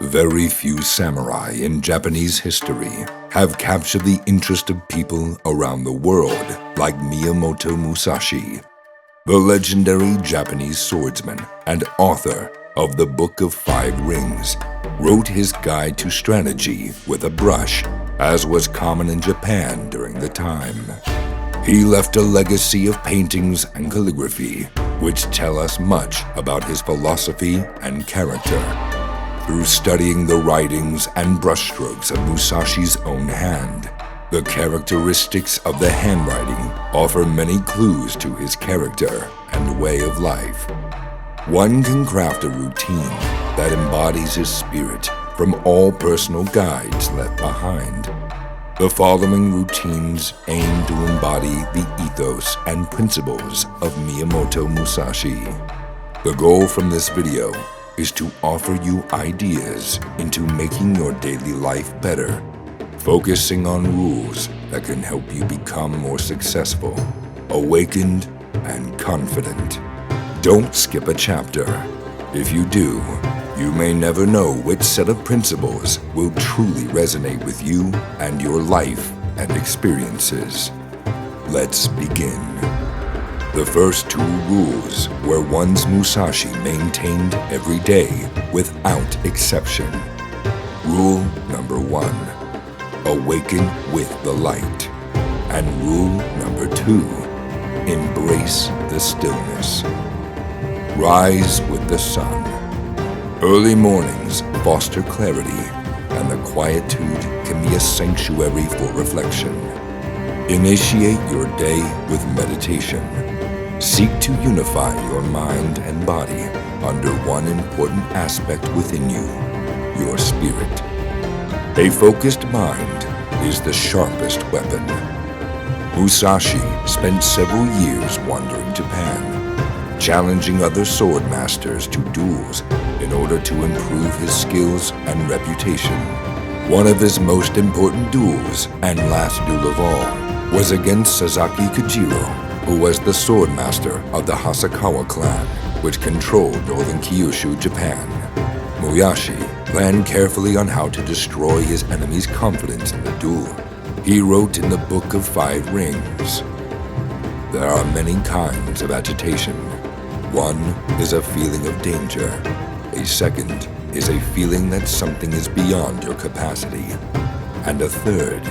Very few samurai in Japanese history have captured the interest of people around the world like Miyamoto Musashi, the legendary Japanese swordsman and author of the Book of Five Rings, wrote his guide to strategy with a brush, as was common in Japan during the time. He left a legacy of paintings and calligraphy, which tell us much about his philosophy and character. Through studying the writings and brushstrokes of Musashi's own hand, the characteristics of the handwriting offer many clues to his character and way of life. One can craft a routine that embodies his spirit from all personal guides left behind. The following routines aim to embody the ethos and principles of Miyamoto Musashi. The goal from this video is to offer you ideas into making your daily life better, focusing on rules that can help you become more successful, awakened, and confident. Don't skip a chapter. If you do, you may never know which set of principles will truly resonate with you and your life and experiences. Let's begin. The first two rules were ones Musashi maintained every day without exception. Rule number 1, awaken with the light. And rule number 2, embrace the stillness. Rise with the sun. Early mornings foster clarity, and the quietude can be a sanctuary for reflection. Initiate your day with meditation. Seek to unify your mind and body under one important aspect within you, your spirit. A focused mind is the sharpest weapon. Musashi spent several years wandering Japan, challenging other sword masters to duels in order to improve his skills and reputation. One of his most important duels, and last duel of all, was against Sasaki Kojiro, who was the sword master of the Hasakawa clan, which controlled northern Kyushu, Japan. Musashi planned carefully on how to destroy his enemy's confidence in the duel. He wrote in the Book of Five Rings, "There are many kinds of agitation. One is a feeling of danger. A second is a feeling that something is beyond your capacity. And a third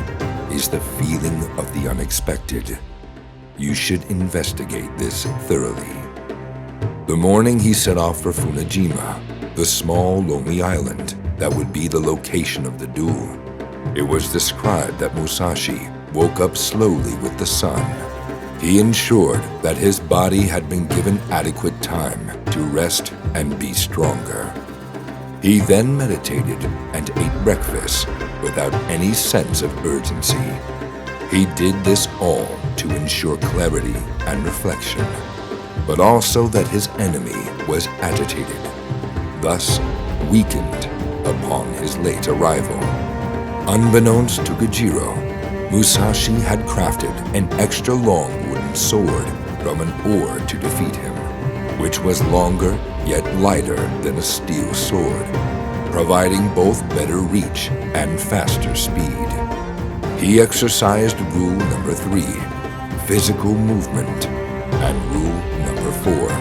is the feeling of the unexpected. You should investigate this thoroughly." The morning he set off for Funajima, the small, lonely island that would be the location of the duel. It was described that Musashi woke up slowly with the sun. He ensured that his body had been given adequate time to rest and be stronger. He then meditated and ate breakfast without any sense of urgency. He did this all to ensure clarity and reflection, but also that his enemy was agitated, thus weakened upon his late arrival. Unbeknownst to Kojiro, Musashi had crafted an extra long wooden sword from an oar to defeat him, which was longer yet lighter than a steel sword, providing both better reach and faster speed. He exercised rule number 3, physical movement, and rule number 4,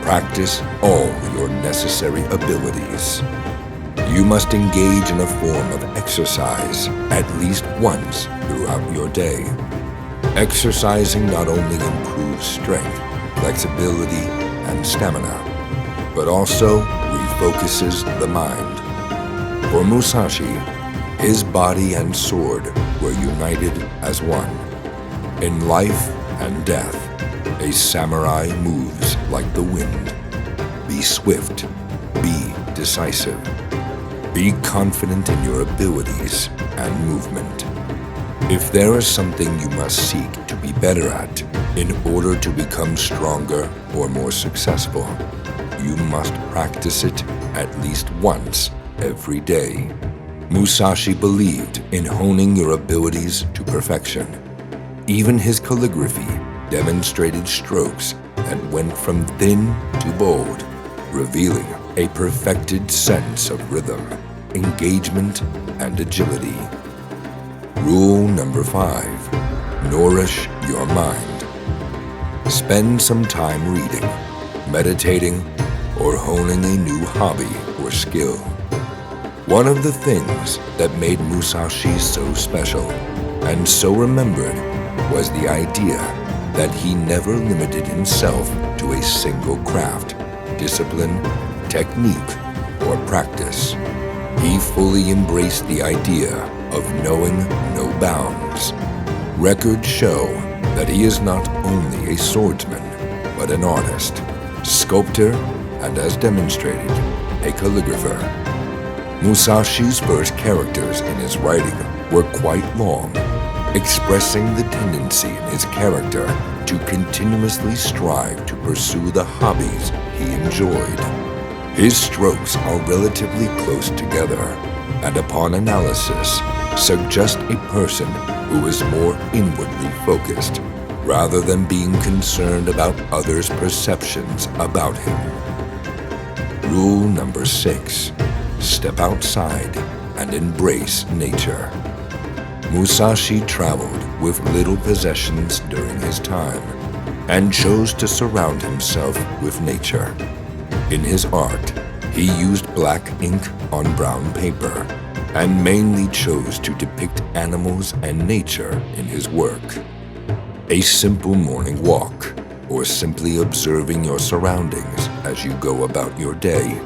practice all your necessary abilities. You must engage in a form of exercise at least once throughout your day. Exercising not only improves strength, flexibility, and stamina, but also refocuses the mind. For Musashi, his body and sword were united as one. In life and death, a samurai moves like the wind. Be swift, be decisive. Be confident in your abilities and movement. If there is something you must seek to be better at in order to become stronger or more successful, you must practice it at least once every day. Musashi believed in honing your abilities to perfection. Even his calligraphy demonstrated strokes that went from thin to bold, revealing a perfected sense of rhythm. engagement and agility. Rule number 5. Nourish your mind. Spend some time reading, meditating, or honing a new hobby or skill. One of the things that made Musashi so special and so remembered was the idea that he never limited himself to a single craft, discipline, technique, or practice. He fully embraced the idea of knowing no bounds. Records show that he is not only a swordsman, but an artist, sculptor, and as demonstrated, a calligrapher. Musashi's first characters in his writing were quite long, expressing the tendency in his character to continuously strive to pursue the hobbies he enjoyed. His strokes are relatively close together, and upon analysis, suggest a person who is more inwardly focused, rather than being concerned about others' perceptions about him. Rule number 6. Step outside and embrace nature. Musashi traveled with little possessions during his time and chose to surround himself with nature. In his art, he used black ink on brown paper and mainly chose to depict animals and nature in his work. A simple morning walk, or simply observing your surroundings as you go about your day,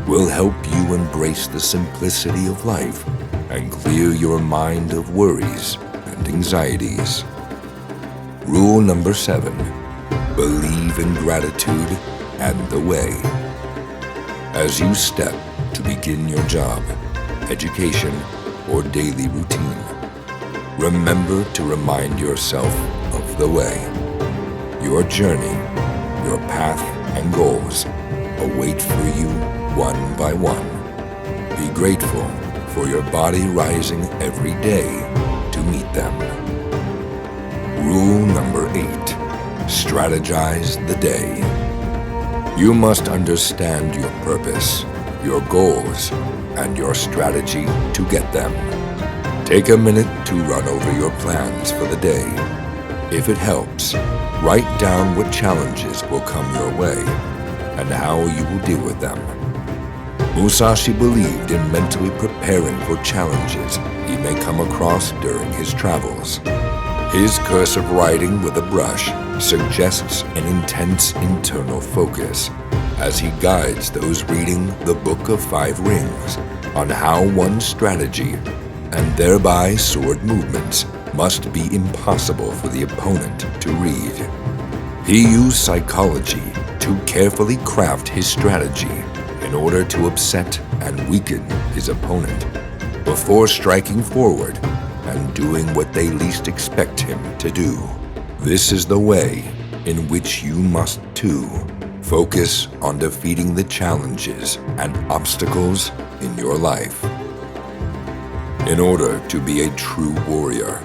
will help you embrace the simplicity of life and clear your mind of worries and anxieties. Rule number 7. Believe in gratitude and the way. As you step to begin your job, education, or daily routine, remember to remind yourself of the way. Your journey, your path, and goals await for you one by one. Be grateful for your body rising every day to meet them. Rule number 8. Strategize the day. You must understand your purpose, your goals, and your strategy to get them. Take a minute to run over your plans for the day. If it helps, write down what challenges will come your way and how you will deal with them. Musashi believed in mentally preparing for challenges he may come across during his travels. His cursive writing with a brush suggests an intense internal focus as he guides those reading the Book of Five Rings on how one's strategy and thereby sword movements must be impossible for the opponent to read. He used psychology to carefully craft his strategy in order to upset and weaken his opponent before striking forward and doing what they least expect him to do. This is the way in which you must too focus on defeating the challenges and obstacles in your life. In order to be a true warrior,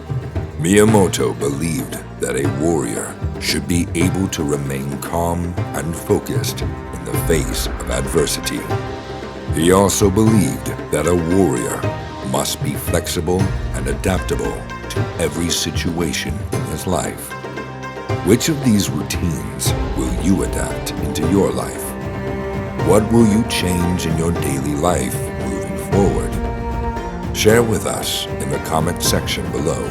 Miyamoto believed that a warrior should be able to remain calm and focused in the face of adversity. He also believed that a warrior must be flexible and adaptable to every situation in his life. Which of these routines will you adapt into your life? What will you change in your daily life moving forward? Share with us in the comment section below.